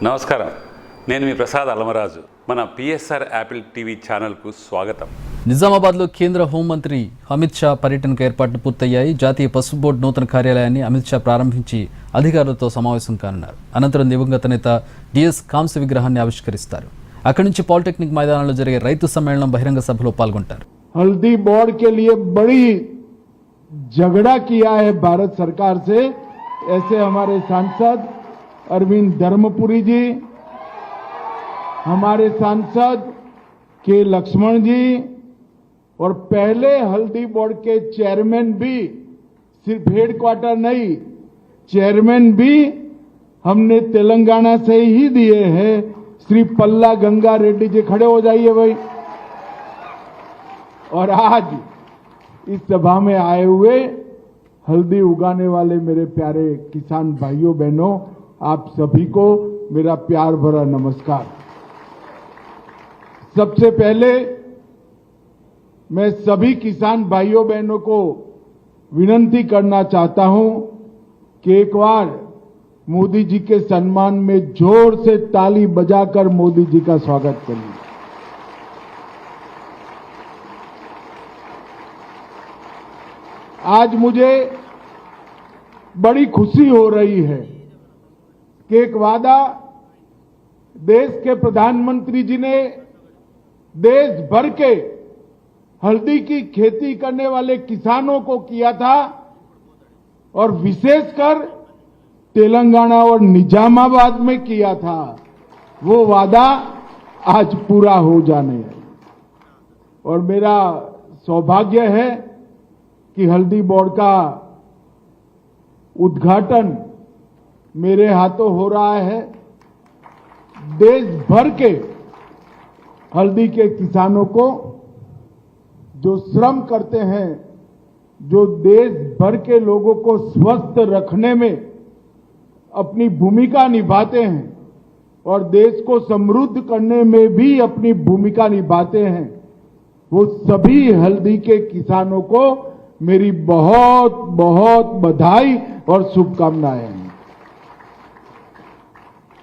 నమస్కారం, నేను మీ ప్రసాద్ అలమరాజు. మన పిఎస్ఆర్ యాపిల్ టీవీ ఛానల్కు స్వాగతం. నిజామాబాద్లో కేంద్ర హోంమంత్రి అమిత్ షా పర్యటనకు ఏర్పాట్లు పూర్తయ్యాయి. జాతీయ పసుపు బోర్డు నూతన కార్యాలయాన్ని అమిత్ షా ప్రారంభించి అధికారులతో సమావేశం కానున్నారు. అనంతరం దివంగత నేత డిఎస్ కాంస్య విగ్రహాన్ని ఆవిష్కరిస్తారు. అక్కడి నుంచి పాలిటెక్నిక్ మైదానంలో జరిగే రైతు సమ్మేళనం బహిరంగ సభలో పాల్గొంటారు. हल्दी बोर्ड के लिए बड़ी झगड़ा किया है भारत सरकार से, ऐसे हमारे सांसद अरविंद धर्मपुरी जी, हमारे सांसद के लक्ष्मण जी और पहले हल्दी बोर्ड के चेयरमैन भी, सिर्फ हेडक्वार्टर नहीं, चेयरमैन भी हमने तेलंगाना से ही दिए हैं. श्री पल्ला गंगा रेड्डी जी खड़े हो जाइए भाई. और आज इस सभा में आए हुए हल्दी उगाने वाले मेरे प्यारे किसान भाइयों बहनों, आप सभी को मेरा प्यार भरा नमस्कार. सबसे पहले मैं सभी किसान भाइयों बहनों को विनती करना चाहता हूं कि एक बार मोदी जी के सम्मान में जोर से ताली बजाकर मोदी जी का स्वागत करिए. आज मुझे बड़ी खुशी हो रही है कि एक वादा देश के प्रधानमंत्री जी ने देश भर के हल्दी की खेती करने वाले किसानों को किया था और विशेषकर तेलंगाना और निजामाबाद में किया था. वो वादा आज पूरा हो जाने है और मेरा सौभाग्य है कि हल्दी बोर्ड का उद्घाटन मेरे हाथों हो रहा है. देश भर के हल्दी के किसानों को जो श्रम करते हैं, जो देश भर के लोगों को स्वस्थ रखने में अपनी भूमिका निभाते हैं और देश को समृद्ध करने में भी अपनी भूमिका निभाते हैं, वो सभी हल्दी के किसानों को मेरी बहुत बहुत बधाई और शुभकामनाएं हैं.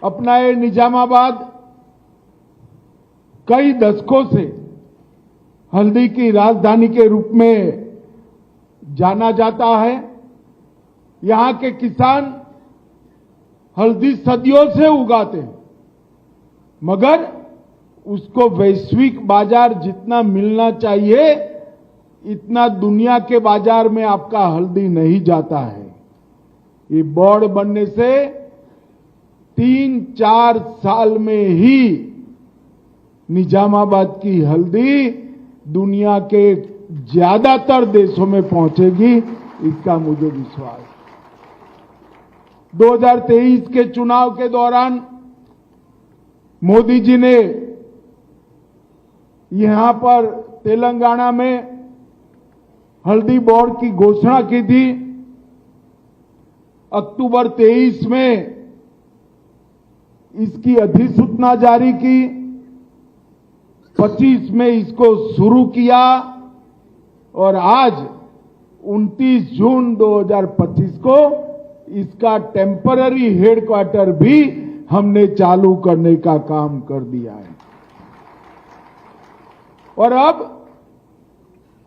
अपना ये निजामाबाद कई दशकों से हल्दी की राजधानी के रूप में जाना जाता है. यहां के किसान हल्दी सदियों से उगाते हैं, मगर उसको वैश्विक बाजार जितना मिलना चाहिए इतना दुनिया के बाजार में आपका हल्दी नहीं जाता है. ये बोर्ड बनने से 3-4 साल में ही निजामाबाद की हल्दी दुनिया के ज्यादातर देशों में पहुंचेगी, इसका मुझे विश्वास. 2023 के चुनाव के दौरान मोदी जी ने यहां पर तेलंगाना में हल्दी बोर्ड की घोषणा की थी. अक्टूबर 23 में इसकी अधिसूचना जारी की, 25 में इसको शुरू किया और आज 29 जून 2025 को इसका टेम्पररी हेडक्वार्टर भी हमने चालू करने का काम कर दिया है. और अब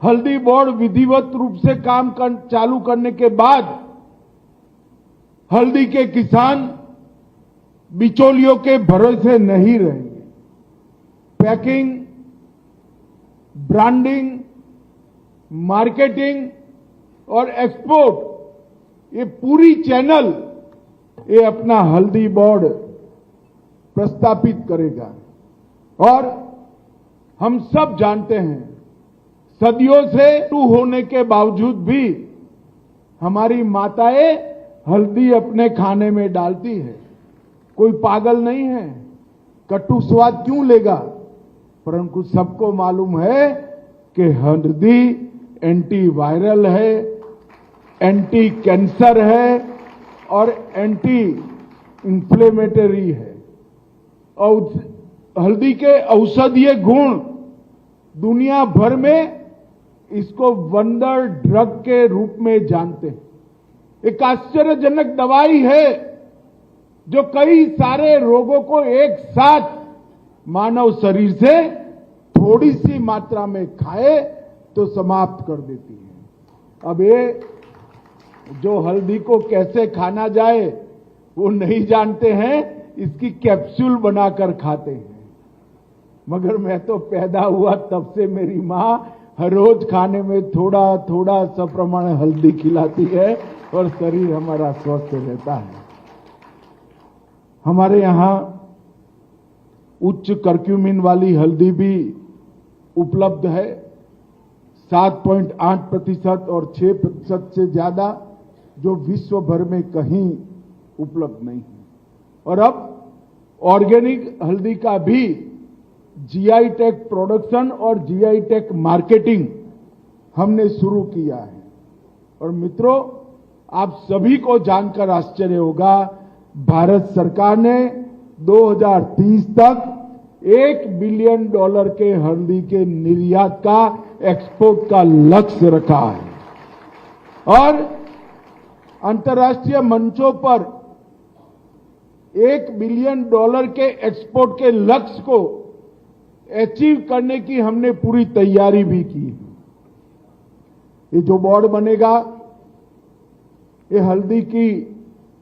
हल्दी बोर्ड विधिवत रूप से काम चालू करने के बाद हल्दी के किसान बिचौलियों के भरोसे नहीं रहेंगे. पैकिंग, ब्रांडिंग, मार्केटिंग और एक्सपोर्ट, ये पूरी चैनल ये अपना हल्दी बोर्ड प्रस्तापित करेगा. और हम सब जानते हैं सदियों से होने के बावजूद भी हमारी माताएं हल्दी अपने खाने में डालती है. कोई पागल नहीं है, कटु स्वाद क्यों लेगा, परंतु सबको मालूम है कि हल्दी एंटी वायरल है, एंटी कैंसर है और एंटी इंफ्लेमेटरी है. और हल्दी के औषधीय गुण दुनिया भर में इसको वंडर ड्रग के रूप में जानते हैं. एक आश्चर्यजनक दवाई है जो कई सारे रोगों को एक साथ मानव शरीर से थोड़ी सी मात्रा में खाए तो समाप्त कर देती है। अब ये जो हल्दी को कैसे खाना जाए वो नहीं जानते हैं, इसकी कैप्सूल बनाकर खाते हैं। मगर मैं तो पैदा हुआ तब से मेरी माँ हर रोज खाने में थोड़ा थोड़ा सप्रमाण हल्दी खिलाती है और शरीर हमारा स्वस्थ रहता है। हमारे यहां उच्च कर्क्यूमिन वाली हल्दी भी उपलब्ध है, 7.8% और 6% से ज्यादा, जो विश्व भर में कहीं उपलब्ध नहीं है। और अब ऑर्गेनिक हल्दी का भी जीआई टैग प्रोडक्शन और जीआई टैग मार्केटिंग हमने शुरू किया है। और मित्रों, आप सभी को जानकर आश्चर्य होगा, भारत सरकार ने 2030 तक $1 बिलियन के हल्दी के निर्यात का, एक्सपोर्ट का लक्ष्य रखा है। और अंतर्राष्ट्रीय मंचों पर $1 बिलियन के एक्सपोर्ट के लक्ष्य को अचीव करने की हमने पूरी तैयारी भी की। ये जो बोर्ड बनेगा, ये हल्दी की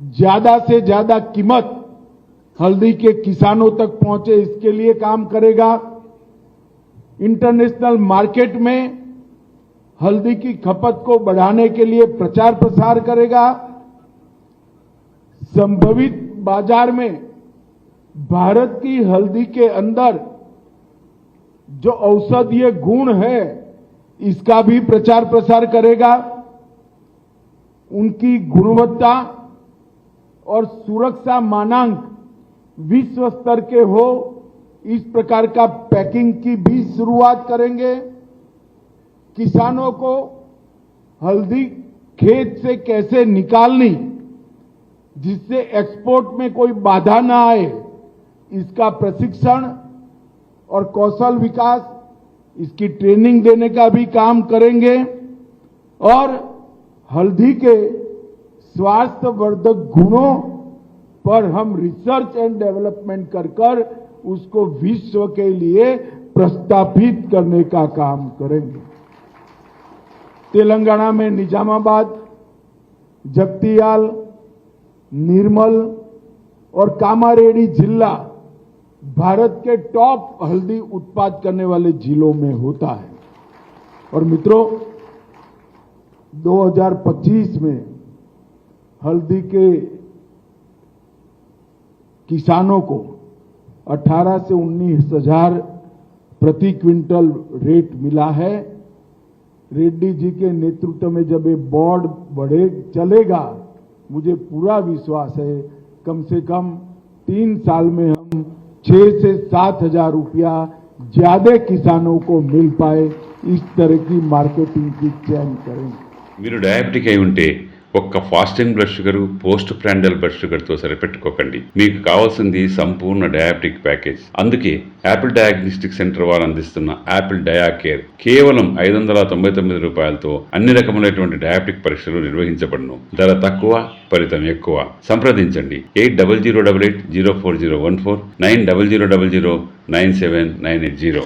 ज्यादा से ज्यादा कीमत हल्दी के किसानों तक पहुंचे, इसके लिए काम करेगा। इंटरनेशनल मार्केट में हल्दी की खपत को बढ़ाने के लिए प्रचार प्रसार करेगा। संभावित बाजार में भारत की हल्दी के अंदर जो औषधीय गुण है, इसका भी प्रचार प्रसार करेगा। उनकी गुणवत्ता और सुरक्षा मानांक विश्व स्तर के हो, इस प्रकार का पैकिंग की भी शुरुआत करेंगे। किसानों को हल्दी खेत से कैसे निकालनी, जिससे एक्सपोर्ट में कोई बाधा ना आए, इसका प्रशिक्षण और कौशल विकास, इसकी ट्रेनिंग देने का भी काम करेंगे। और हल्दी के स्वास्थ्यवर्धक गुणों पर हम रिसर्च एंड डेवलपमेंट कर उसको विश्व के लिए प्रस्तावित करने का काम करेंगे। तेलंगाना में निजामाबाद, जगतियाल, निर्मल और कामारेड्डी जिला भारत के टॉप हल्दी उत्पाद करने वाले जिलों में होता है। और मित्रों, 2025 में हल्दी के किसानों को 18 से 19 हजार प्रति क्विंटल रेट मिला है। रेड्डी जी के नेतृत्व में जब ये बोर्ड बढ़े चलेगा, मुझे पूरा विश्वास है कम से कम 3 साल में हम 6 से 7 हजार रुपया ज्यादा किसानों को मिल पाए, इस तरह की मार्केटिंग की चयन करेंगे। మీరు డయాబెటిక్ అయి ఉంటే ఒక్క fasting blood sugar, post prandial blood షుగర్తో సరిపెట్టుకోకండి. మీకు కావాల్సింది సంపూర్ణ డయాబెటిక్ ప్యాకేజ్. అందుకే యాపిల్ డయాగ్నోస్టిక్ సెంటర్ వారు అందిస్తున్న యాపిల్ డయా కేర్ కేవలం ₹599తో అన్ని రకములైనటువంటి డయాబెటిక్ పరీక్షలు నిర్వహించబడును. ధర తక్కువ, ఫలితం ఎక్కువ. సంప్రదించండి 8008804014 9000009790.